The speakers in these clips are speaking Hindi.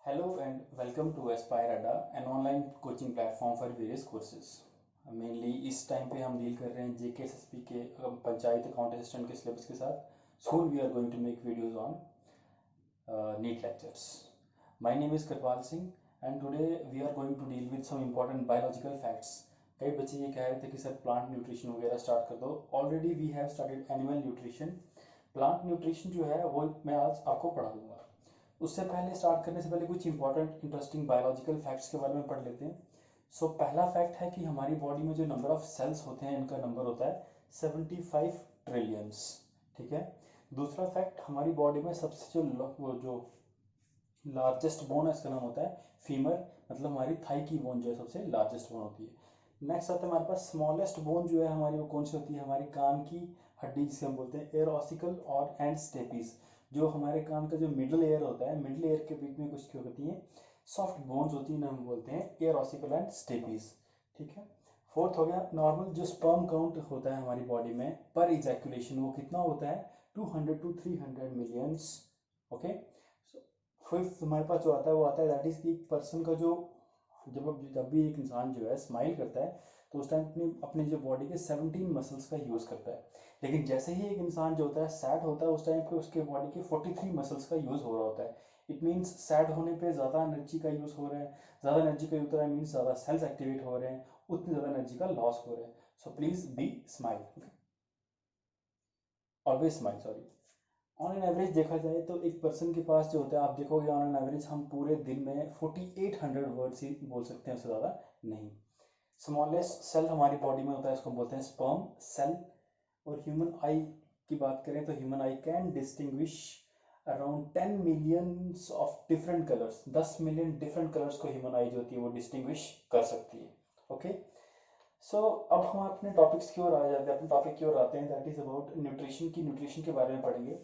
Hello and welcome to Aspire Adda, an online coaching platform for various courses. Mainly इस टाइम पे हम डील कर रहे हैं JKSSP के पंचायत अकाउंट असिस्टेंट के सिलेबस के साथ. Soon we are going to make videos on NEET lectures. My name is Kirpal Singh and today we are going to deal with some important biological facts. कई बच्चे ये कह रहे थे कि सर प्लांट न्यूट्रिशन वगैरह स्टार्ट कर दो. Already we have started animal nutrition. Plant nutrition जो है वो मैं आज आपको पढ़ा दूंगा. उससे पहले स्टार्ट करने से पहले कुछ इंपॉर्टेंट इंटरेस्टिंग बायोलॉजिकल फैक्ट्स के बारे में पढ़ लेते हैं. सो पहला फैक्ट है कि हमारी बॉडी में जो नंबर ऑफ सेल्स होते हैं इनका नंबर होता है 75 ट्रिलियंस. ठीक है. दूसरा फैक्ट, हमारी बॉडी में सबसे जो लार्जेस्ट बोन है इसका नाम होता है फीमर, मतलब हमारी थाई की बोन जो है सबसे लार्जेस्ट बोन होती है. नेक्स्ट आता है हमारे पास स्मॉलेस्ट बोन जो है हमारी, वो कौन सी होती है, हमारी कान की हड्डी जिसे हम बोलते हैं एयर ऑसिकल और एंड स्टेपीज. जो हमारे कान का जो मिडिल एयर होता है, मिडिल एयर के बीच में कुछ क्या होती है, सॉफ्ट बोन्स होती है, हम बोलते हैं एयर ऑसिकल एंड स्टेपीज. ठीक है. फोर्थ हो गया नॉर्मल जो स्पर्म काउंट होता है हमारी बॉडी में पर इजैकुलेशन, वो कितना होता है 200 to 300 मिलियंस. ओके. फिफ्थ हमारे पास जो आता है वो आता है दैट इज कि पर्सन का जो जब भी एक इंसान जो है स्माइल करता है तो उस टाइम अपनी अपनी जो बॉडी के 17 मसल्स का यूज़ करता है. लेकिन जैसे ही एक इंसान जो होता है सैड होता है उस टाइम पे उसके बॉडी के 43 मसल्स का यूज़ हो रहा होता है. इट मीन्स सैड होने पे ज़्यादा एनर्जी का यूज़ हो रहा है. ज़्यादा एनर्जी का यूज़ हो रहा है मीन्स ज़्यादा सेल्स एक्टिवेट हो रहे हैं, उतनी ज़्यादा एनर्जी का लॉस हो रहा है. So please be smile, always smile. Sorry. On an average देखा जाए तो एक पर्सन के पास जो होता है, आप देखोगे ऑन एन एवरेज हम पूरे दिन में 4800 वर्ड्स ही बोल सकते हैं, उससे ज़्यादा नहीं. स्मॉलेस्ट सेल हमारी बॉडी में होता है, इसको बोलते हैं स्पर्म सेल. और ह्यूमन आई की बात करें तो human I can distinguish around 10 millions of different colours. 10 million different colours को ह्यूमन आई जो होती है वो डिस्टिंग्विश कर सकती है. ओके. सो अब हम अपने टॉपिक्स की ओर आ जाते हैं, अपने टॉपिक की ओर आते हैं, दैट इज अबाउट न्यूट्रिशन की. न्यूट्रिशन के बारे में पढ़ेंगे.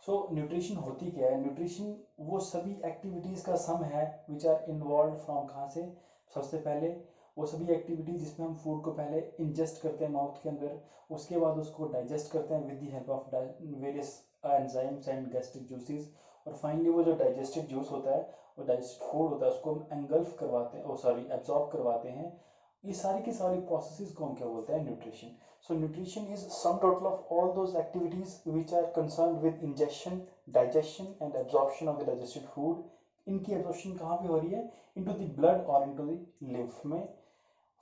सो न्यूट्रिशन होती क्या है? न्यूट्रिशन वो सभी एक्टिविटीज़ का सम है विच आर इन्वॉल्व फ्रॉम कहाँ से. सबसे पहले वो सभी एक्टिविटीज जिसमें हम फूड को पहले इंजेस्ट करते हैं माउथ के अंदर, उसके बाद उसको डाइजेस्ट करते हैं with the help of various enzymes and gastric juices, और फाइनली वो जो डाइजेस्टेड जूस होता है, वो डाइजेस्टेड फूड होता है, उसको हम एंगल्फ करवाते हैं, ओ सॉरी एब्जॉर्ब करवाते हैं. ये सारी की सारी प्रोसेसेस को हम क्या बोलते हैं? Nutrition. So nutrition is sum total of all those activities which are concerned with injection, digestion and absorption of the digested food. इनकी एब्जॉर्प्शन कहाँ पे हो रही है? इनटू द ब्लड और इनटू द लिम्फ में.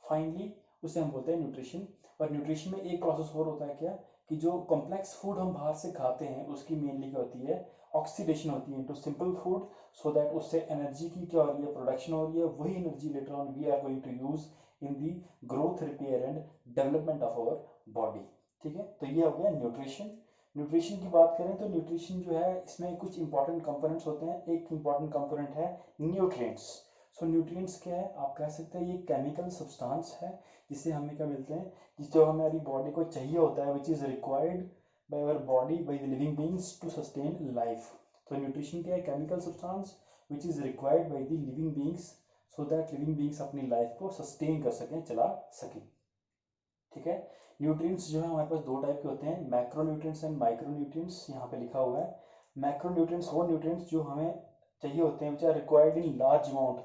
फाइनली उसे हम बोलते हैं न्यूट्रिशन. और न्यूट्रिशन में एक प्रोसेस और होता है क्या, कि जो कॉम्प्लेक्स फूड हम बाहर से खाते हैं उसकी मेनली क्या होती है, ऑक्सीडेशन होती है into simple food, so that उससे एनर्जी की क्या हो रही है, प्रोडक्शन हो रही है. वही energy later on we are going to use in the growth, repair and development of our body. ठीक है. तो ये हो गया न्यूट्रिशन. न्यूट्रिशन की बात करें तो न्यूट्रिशन जो है इसमें कुछ इंपॉर्टेंट कंपोनेंट्स होते हैं. एक इंपॉर्टेंट कंपोनेंट है न्यूट्रिएंट्स. सो न्यूट्रिएंट्स क्या है, आप कह सकते हैं ये केमिकल सब्सटेंस है जिससे हमें क्या मिलते हैं, जिससे हमारी बॉडी को चाहिए होता है, which is required by our body by the living beings to sustain life. तो न्यूट्रिशन क्या है, chemical substance which is required by the living beings so that living beings अपनी लाइफ को सस्टेन कर सकें, चला सकें. ठीक है. न्यूट्रिएंट्स जो है हमारे पास दो टाइप के होते हैं, macro nutrients and micro nutrients. यहाँ पे लिखा हुआ है मैक्रो न्यूट्रिएंट्स वो न्यूट्रिएंट्स जो हमें चाहिए होते हैं, which are required in large amount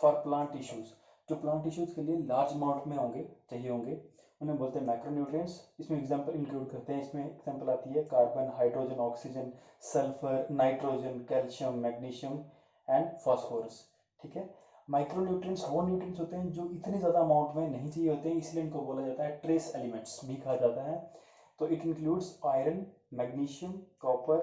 for plant tissues. जो प्लांट टिश्यूज के लिए लार्ज अमाउंट में होंगे, चाहिए होंगे, उन्हें बोलते हैं मैक्रो न्यूट्रिएंट्स. इसमें एग्जांपल इंक्लूड करते हैं, इसमें एग्जांपल आती है carbon, hydrogen, oxygen, sulphur, nitrogen, calcium, magnesium and phosphorus. ठीक है. माइक्रो न्यूट्रिएंट्स वो न्यूट्रिएंट्स होते हैं जो इतने ज़्यादा अमाउंट में नहीं चाहिए होते हैं, इसलिए इनको बोला जाता है ट्रेस एलिमेंट्स भी कहा जाता है. तो it includes iron, magnesium, copper,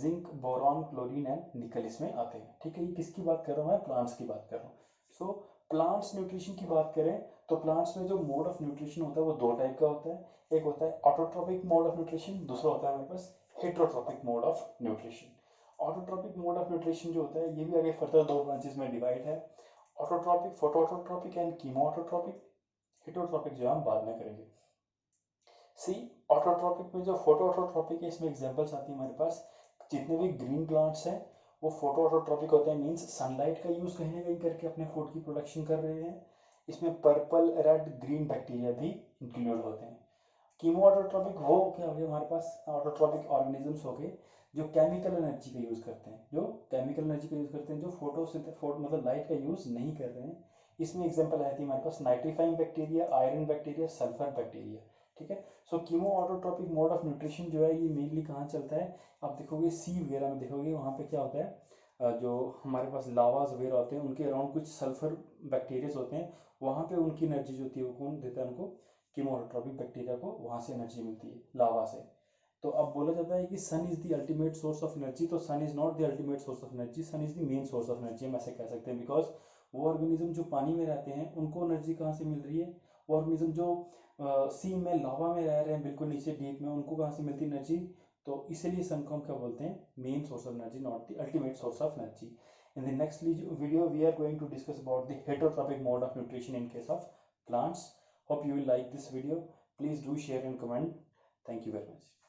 zinc, boron, chlorine and निकल इसमें आते हैं. ठीक है. ये किसकी बात कर रहा हूँ मैं? प्लांट्स की बात कर रहा हूँ. सो प्लांट्स न्यूट्रिशन की बात करें तो प्लांट्स में जो मोड ऑफ न्यूट्रिशन होता है वो दो टाइप का होता है. एक होता है ऑटोट्रोपिक मोड ऑफ न्यूट्रिशन, दूसरा होता है हमारे पास heterotrophic mode of nutrition. Autotrophic mode of nutrition जो होता है ये भी आगे फर्दर दो ब्रांचेस में डिवाइड है, ऑटोट्रोपिक, फोटोट्रोपिक एंड कीमोऑटोट्रोपिक. हेटरोट्रोपिक जो हम बाद में करेंगे. सी ऑटोट्रोपिक में जो फोटोऑटोट्रोपिक है, इसमें एग्जांपल्स आती है हमारे पास. जितने भी ग्रीन प्लांट्स हैं वो फोटो ऑटोट्रोपिक होते हैं, मीन्स सनलाइट का यूज़ कहीं ना कहीं करके अपने फूड की प्रोडक्शन कर रहे हैं. इसमें पर्पल, रेड, ग्रीन बैक्टीरिया भी इंक्लूड होते हैं. कीमो ऑटोट्रॉपिक वो क्या हो गया हमारे पास, ऑटोट्रॉपिक ऑर्गेनिजम्स हो गए जो केमिकल एनर्जी का यूज़ करते हैं, जो केमिकल एनर्जी का यूज़ करते हैं, जो मतलब लाइट का यूज़ नहीं कर रहे हैं। इसमें एग्जांपल आती है हमारे पास nitrifying bacteria, iron bacteria, sulphur bacteria. ठीक है, so chemo autotrophic mode of nutrition जो है ये मेनली कहाँ चलता है, आप देखोगे सी वगैरह में देखोगे, वहाँ पे क्या होता है, जो हमारे पास लावाज वगैरह होते हैं उनके अराउंड कुछ सल्फर बैक्टीरियाज होते हैं, वहाँ पे उनकी एनर्जी जो होती है वो कौन देता है उनको, कीमोट्रॉपिक बैक्टीरिया को वहाँ से एनर्जी मिलती है लावा से। तो अब बोला जाता है कि sun is the ultimate source of energy, तो sun is not the ultimate source of energy, sun is the main source of energy, हम ऐसे कह सकते हैं। बिकॉज वो ऑर्गेनिज्म जो पानी में रहते हैं उनको एनर्जी कहाँ से मिल रही है, वो ऑर्गेनिज्म जो सी में लावा में रह रहे हैं बिल्कुल नीचे डीप में, उनको कहाँ से मिलती है एनर्जी। तो इसीलिए सन को हम क्या बोलते हैं, main source of energy, not the ultimate source of energy. In the next video, we are going to discuss about the heterotrophic mode of nutrition in case of plants. Hope you will like this video. Please do share and comment. Thank you very much.